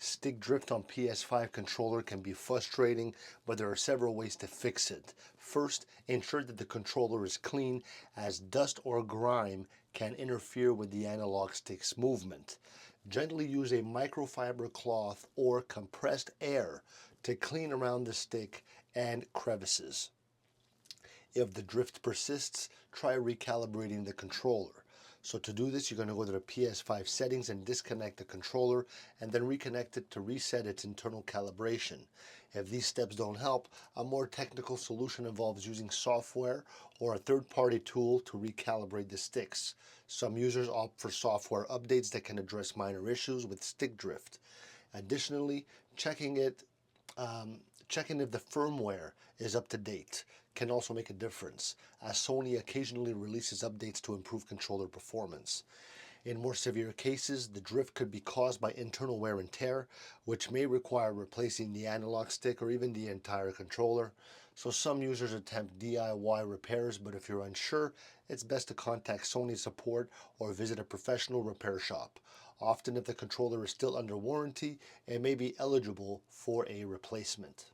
Stick drift on PS5 controller can be frustrating, but there are several ways to fix it. First, ensure that the controller is clean, as dust or grime can interfere with the analog stick's movement. Gently use a microfiber cloth or compressed air to clean around the stick and crevices. If the drift persists, try recalibrating the controller. So to do this, you're going to go to the PS5 settings and disconnect the controller and then reconnect it to reset its internal calibration. If these steps don't help, a more technical solution involves using software or a third-party tool to recalibrate the sticks. Some users opt for software updates that can address minor issues with stick drift. Additionally, checking if the firmware is up to date can also make a difference, as Sony occasionally releases updates to improve controller performance. In more severe cases, the drift could be caused by internal wear and tear, which may require replacing the analog stick or even the entire controller. So some users attempt DIY repairs, but if you're unsure, it's best to contact Sony support or visit a professional repair shop. Often, if the controller is still under warranty, it may be eligible for a replacement.